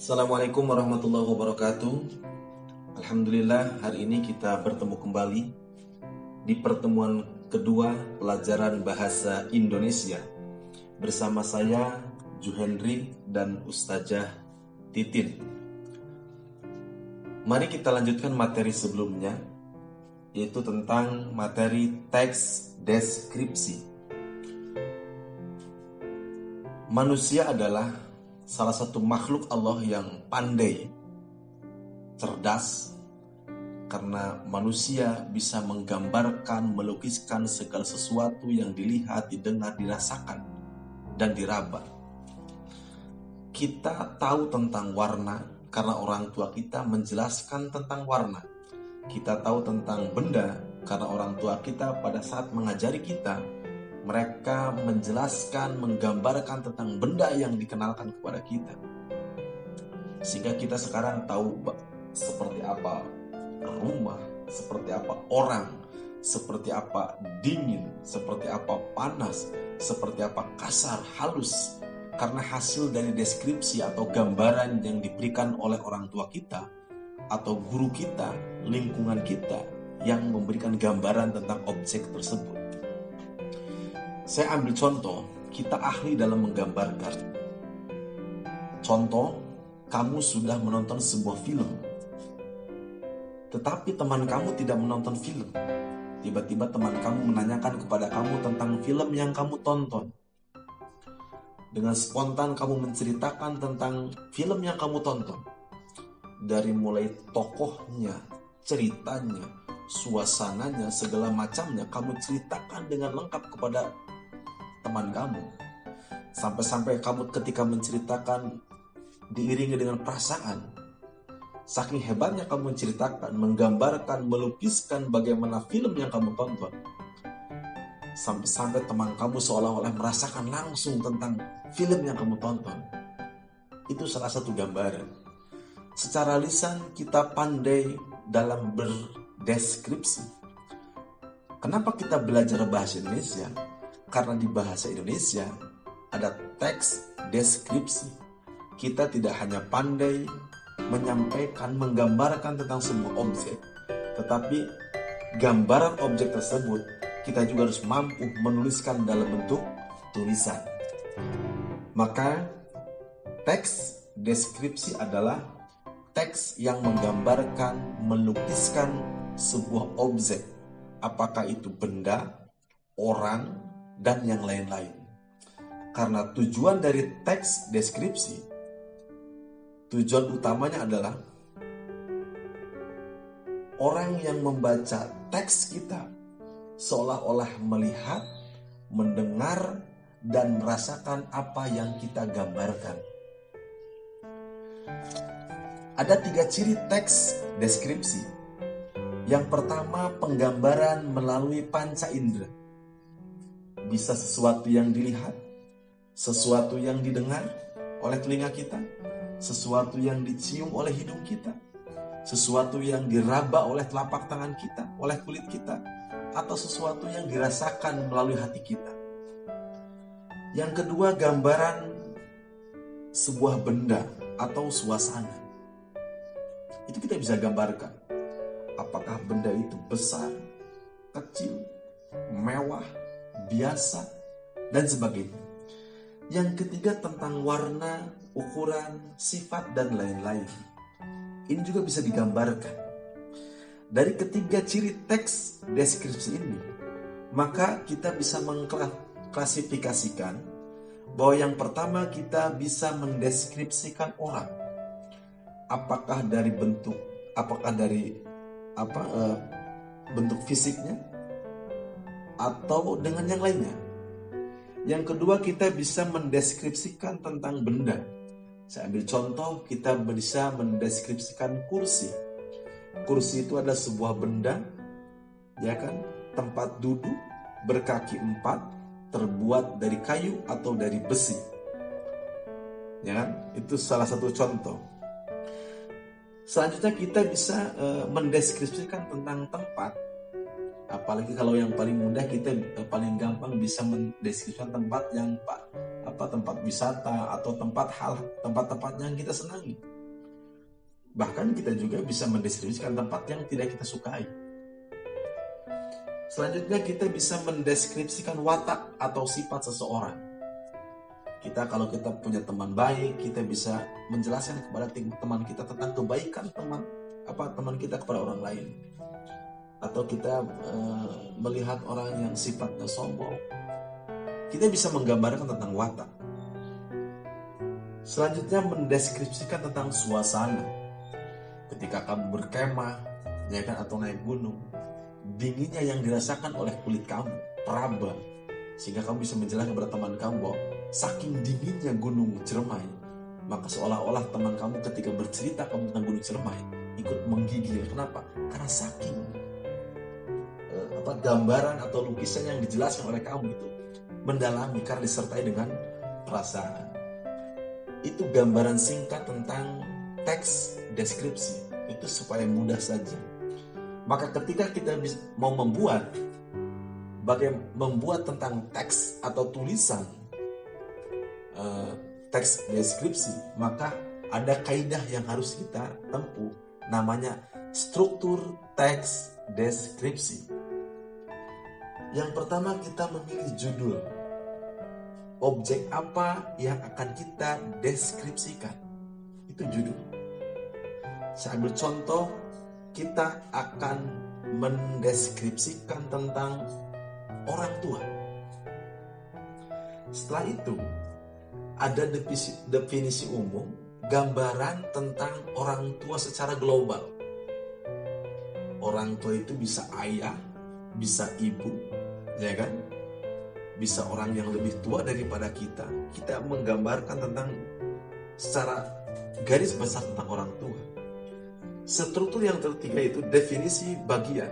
Assalamualaikum warahmatullahi wabarakatuh. Alhamdulillah, hari ini kita bertemu kembali di pertemuan kedua pelajaran bahasa Indonesia bersama saya Juhendri dan Ustazah Titin. Mari kita lanjutkan materi sebelumnya, yaitu tentang materi teks deskripsi. Manusia adalah salah satu makhluk Allah yang pandai, cerdas, karena manusia bisa menggambarkan, melukiskan segala sesuatu yang dilihat, didengar, dirasakan, dan diraba. Kita tahu tentang warna karena orang tua kita menjelaskan tentang warna. Kita tahu tentang benda karena orang tua kita pada saat mengajari kita, mereka menjelaskan, menggambarkan tentang benda yang dikenalkan kepada kita. Sehingga kita sekarang tahu seperti apa rumah, seperti apa orang, seperti apa dingin, seperti apa panas, seperti apa kasar, halus. Karena hasil dari deskripsi atau gambaran yang diberikan oleh orang tua kita, atau guru kita, lingkungan kita, yang memberikan gambaran tentang objek tersebut. Saya ambil contoh, kita ahli dalam menggambarkan. Contoh, kamu sudah menonton sebuah film, tetapi teman kamu tidak menonton film. Tiba-tiba teman kamu menanyakan kepada kamu tentang film yang kamu tonton. Dengan spontan kamu menceritakan tentang film yang kamu tonton. Dari mulai tokohnya, ceritanya, suasananya, segala macamnya kamu ceritakan dengan lengkap kepada teman kamu. Sampai-sampai kamu ketika menceritakan diiringi dengan perasaan. Saking hebatnya kamu menceritakan, menggambarkan, melukiskan bagaimana film yang kamu tonton. Sampai-sampai teman kamu seolah-olah merasakan langsung tentang film yang kamu tonton. Itu salah satu gambaran. Secara lisan kita pandai dalam berdeskripsi. Kenapa kita belajar bahasa Indonesia? Karena di bahasa Indonesia ada teks deskripsi. Kita tidak hanya pandai menyampaikan, menggambarkan tentang sebuah objek, tetapi gambaran objek tersebut kita juga harus mampu menuliskan dalam bentuk tulisan. Maka teks deskripsi adalah teks yang menggambarkan, melukiskan sebuah objek, apakah itu benda, orang, dan yang lain-lain. Karena tujuan dari teks deskripsi, tujuan utamanya adalah orang yang membaca teks kita seolah-olah melihat, mendengar, dan merasakan apa yang kita gambarkan. Ada 3 ciri teks deskripsi. Yang pertama, penggambaran melalui panca indera. Bisa sesuatu yang dilihat, sesuatu yang didengar oleh telinga kita, sesuatu yang dicium oleh hidung kita, sesuatu yang diraba oleh telapak tangan kita, oleh kulit kita, atau sesuatu yang dirasakan melalui hati kita. Yang kedua, gambaran sebuah benda atau suasana. Itu kita bisa gambarkan. Apakah benda itu besar, kecil, mewah, biasa, dan sebagainya. Yang ketiga tentang warna, ukuran, sifat, dan lain-lain. Ini juga bisa digambarkan. Dari ketiga ciri teks deskripsi ini, maka kita bisa mengklasifikasikan bahwa yang pertama kita bisa mendeskripsikan orang. Apakah dari bentuk, bentuk fisiknya, atau dengan yang lainnya. Yang kedua, kita bisa mendeskripsikan tentang benda. Saya ambil contoh, kita bisa mendeskripsikan kursi. Kursi itu adalah sebuah benda, ya kan, tempat duduk berkaki 4, terbuat dari kayu atau dari besi. Ya kan? Itu salah satu contoh. Selanjutnya kita bisa mendeskripsikan tentang tempat. Apalagi kalau yang paling mudah, kita paling gampang bisa mendeskripsikan tempat yang tempat wisata atau tempat-tempat yang kita senangi. Bahkan kita juga bisa mendeskripsikan tempat yang tidak kita sukai. Selanjutnya kita bisa mendeskripsikan watak atau sifat seseorang. Kalau kita punya teman baik, kita bisa menjelaskan kepada teman kita tentang kebaikan teman kita kepada orang lain. Atau kita melihat orang yang sifatnya sombong, kita bisa menggambarkan tentang watak. Selanjutnya mendeskripsikan tentang suasana. Ketika kamu berkemah, ya kan, atau naik gunung, dinginnya yang dirasakan oleh kulit kamu teraba, sehingga kamu bisa menjelaskan kepada teman kamu bahwa saking dinginnya gunung Ciremai, maka seolah-olah teman kamu ketika bercerita kamu tentang gunung Ciremai ikut menggigil. Kenapa? Karena saking gambaran atau lukisan yang dijelaskan oleh kamu itu mendalami karena disertai dengan perasaan. Itu gambaran singkat tentang teks deskripsi. Itu supaya mudah saja. Maka ketika kita mau membuat tentang teks atau tulisan teks deskripsi, maka ada kaidah yang harus kita tempuh, namanya struktur teks deskripsi. Yang pertama, kita memilih judul. Objek apa yang akan kita deskripsikan? Itu judul. Saya ambil contoh, kita akan mendeskripsikan tentang orang tua. Setelah itu, ada definisi umum, gambaran tentang orang tua secara global. Orang tua itu bisa ayah, bisa ibu, ya kan? Bisa orang yang lebih tua daripada kita. Kita menggambarkan tentang secara garis besar tentang orang tua. Struktur yang ketiga itu definisi bagian.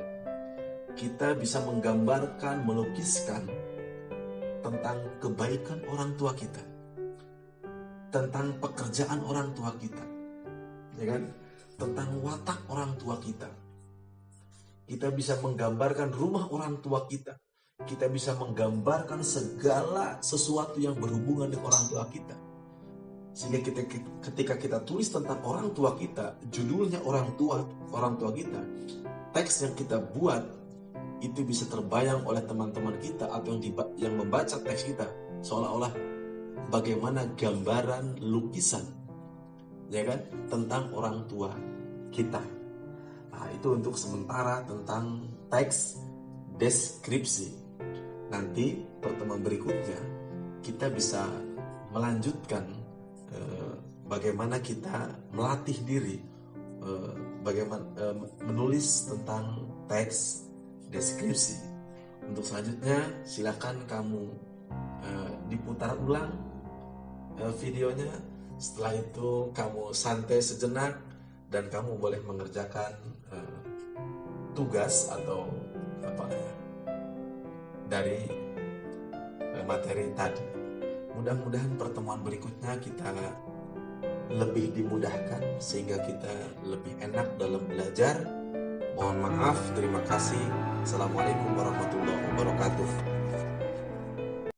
Kita bisa menggambarkan, melukiskan tentang kebaikan orang tua kita, tentang pekerjaan orang tua kita, ya kan? Tentang watak orang tua kita. Kita bisa menggambarkan rumah orang tua kita. Kita bisa menggambarkan segala sesuatu yang berhubungan dengan orang tua kita. Sehingga ketika kita tulis tentang orang tua kita, judulnya orang tua kita, teks yang kita buat itu bisa terbayang oleh teman-teman kita atau yang membaca teks kita seolah-olah bagaimana gambaran lukisan, ya kan, tentang orang tua kita. Nah, itu untuk sementara tentang teks deskripsi. Nanti pertemuan berikutnya kita bisa melanjutkan bagaimana kita melatih diri bagaimana menulis tentang teks deskripsi. Untuk selanjutnya silakan kamu diputar ulang videonya. Setelah itu kamu santai sejenak dan kamu boleh mengerjakan tugas atau dari materi tadi. Mudah-mudahan pertemuan berikutnya kita lebih dimudahkan sehingga kita lebih enak dalam belajar. Mohon maaf, terima kasih. Assalamualaikum warahmatullahi wabarakatuh.